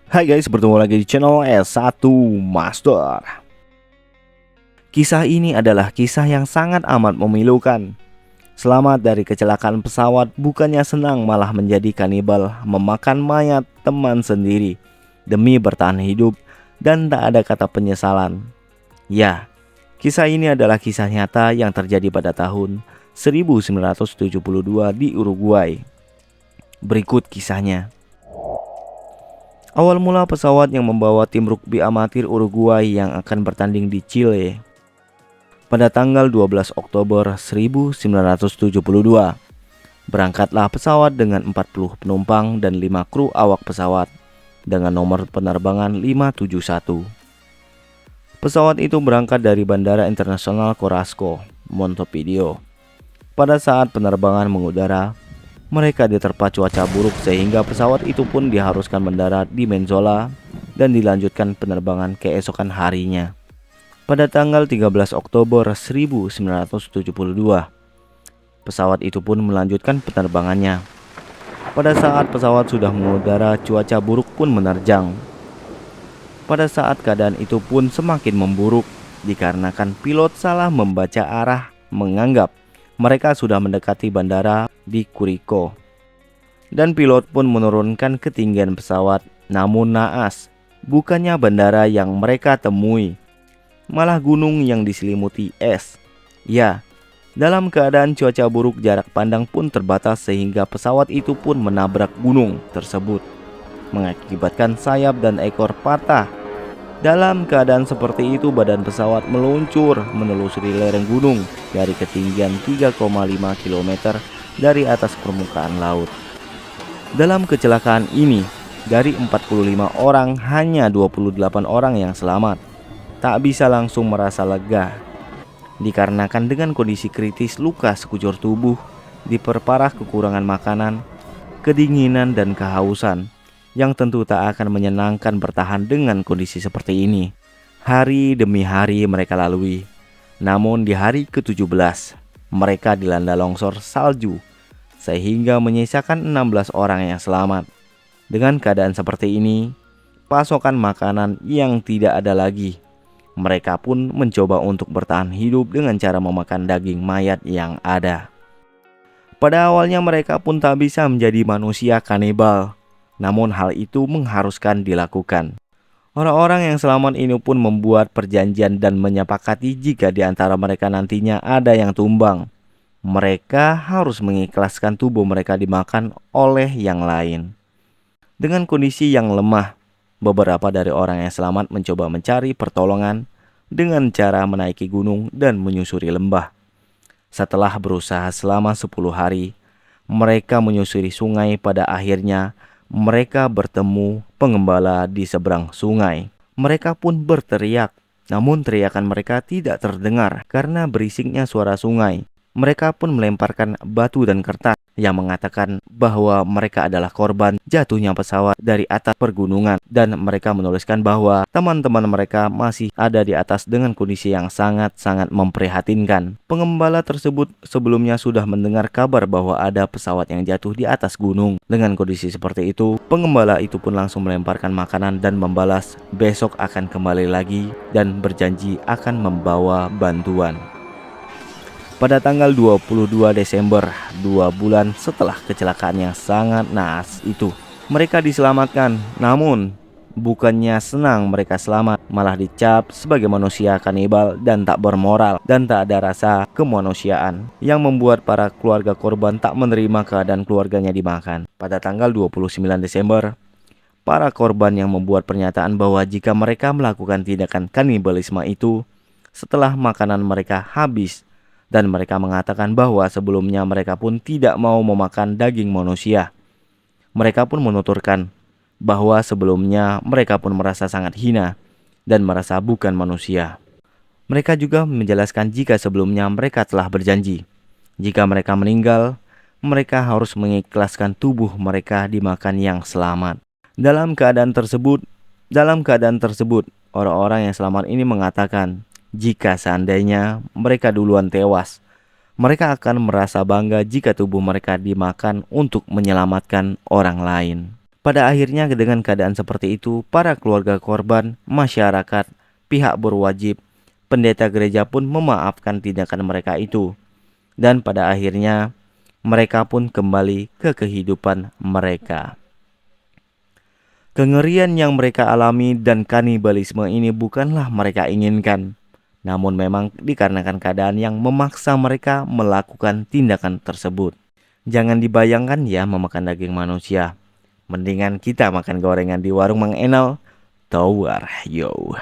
Hai guys, bertemu lagi di channel S1 Master. Kisah ini adalah kisah yang sangat amat memilukan. Selamat dari kecelakaan pesawat, bukannya senang malah menjadi kanibal, memakan mayat teman sendiri demi bertahan hidup dan tak ada kata penyesalan. Ya, kisah ini adalah kisah nyata yang terjadi pada tahun 1972 di Uruguay. Berikut kisahnya. Awal mula pesawat yang membawa tim rugby amatir Uruguay yang akan bertanding di Chile pada tanggal 12 Oktober 1972. Berangkatlah pesawat dengan 40 penumpang dan 5 kru awak pesawat dengan nomor penerbangan 571. Pesawat itu berangkat dari Bandara Internasional Carrasco, Montevideo. Pada saat penerbangan mengudara, mereka diterpa cuaca buruk sehingga pesawat itu pun diharuskan mendarat di Menzola dan dilanjutkan penerbangan keesokan harinya. Pada tanggal 13 Oktober 1972, pesawat itu pun melanjutkan penerbangannya. Pada saat pesawat sudah mengudara, cuaca buruk pun menerjang. Pada saat keadaan itu pun semakin memburuk dikarenakan pilot salah membaca arah, menganggap mereka sudah mendekati bandara di Curicó. Dan pilot pun menurunkan ketinggian pesawat. Namun naas, bukannya bandara yang mereka temui, malah gunung yang diselimuti es. Ya, dalam keadaan cuaca buruk, jarak pandang pun terbatas sehingga pesawat itu pun menabrak gunung tersebut, mengakibatkan sayap dan ekor patah. Dalam keadaan seperti itu, badan pesawat meluncur menelusuri lereng gunung dari ketinggian 3,5 km dari atas permukaan laut. Dalam kecelakaan ini, dari 45 orang hanya 28 orang yang selamat. Tak bisa langsung merasa lega, dikarenakan dengan kondisi kritis luka sekujur tubuh, diperparah kekurangan makanan, kedinginan dan kehausan, yang tentu tak akan menyenangkan bertahan dengan kondisi seperti ini. Hari demi hari mereka lalui. Namun di hari ke-17, mereka dilanda longsor salju sehingga menyisakan 16 orang yang selamat. Dengan keadaan seperti ini, pasokan makanan yang tidak ada lagi, mereka pun mencoba untuk bertahan hidup dengan cara memakan daging mayat yang ada. Pada awalnya mereka pun tak bisa menjadi manusia kanibal, namun hal itu mengharuskan dilakukan. Orang-orang yang selamat ini pun membuat perjanjian dan menyepakati jika di antara mereka nantinya ada yang tumbang, mereka harus mengikhlaskan tubuh mereka dimakan oleh yang lain. Dengan kondisi yang lemah, beberapa dari orang yang selamat mencoba mencari pertolongan dengan cara menaiki gunung dan menyusuri lembah. Setelah berusaha selama 10 hari, mereka menyusuri sungai. Pada akhirnya mereka bertemu pengembala di seberang sungai. Mereka pun berteriak, namun teriakan mereka tidak terdengar karena berisiknya suara sungai. Mereka pun melemparkan batu dan kertas yang mengatakan bahwa mereka adalah korban jatuhnya pesawat dari atas pergunungan, dan mereka menuliskan bahwa teman-teman mereka masih ada di atas dengan kondisi yang sangat-sangat memprihatinkan. Pengembala tersebut sebelumnya sudah mendengar kabar bahwa ada pesawat yang jatuh di atas gunung. Dengan kondisi seperti itu, pengembala itu pun langsung melemparkan makanan dan membalas besok akan kembali lagi dan berjanji akan membawa bantuan. Pada tanggal 22 Desember, 2 bulan setelah kecelakaan yang sangat naas itu, mereka diselamatkan. Namun, bukannya senang mereka selamat, malah dicap sebagai manusia kanibal dan tak bermoral dan tak ada rasa kemanusiaan, yang membuat para keluarga korban tak menerima keadaan keluarganya dimakan. Pada tanggal 29 Desember, para korban yang membuat pernyataan bahwa jika mereka melakukan tindakan kanibalisme itu setelah makanan mereka habis, dan mereka mengatakan bahwa sebelumnya mereka pun tidak mau memakan daging manusia. Mereka pun menuturkan bahwa sebelumnya mereka pun merasa sangat hina dan merasa bukan manusia. Mereka juga menjelaskan jika sebelumnya mereka telah berjanji, jika mereka meninggal, mereka harus mengikhlaskan tubuh mereka dimakan yang selamat. Dalam keadaan tersebut, orang-orang yang selamat ini mengatakan, jika seandainya mereka duluan tewas, mereka akan merasa bangga jika tubuh mereka dimakan untuk menyelamatkan orang lain. Pada akhirnya dengan keadaan seperti itu, para keluarga korban, masyarakat, pihak berwajib, pendeta gereja pun memaafkan tindakan mereka itu. Dan pada akhirnya mereka pun kembali ke kehidupan mereka. Kengerian yang mereka alami dan kanibalisme ini bukanlah mereka inginkan, namun memang dikarenakan keadaan yang memaksa mereka melakukan tindakan tersebut. Jangan dibayangkan ya memakan daging manusia. Mendingan kita makan gorengan di warung Mang Enal. Tawar yo.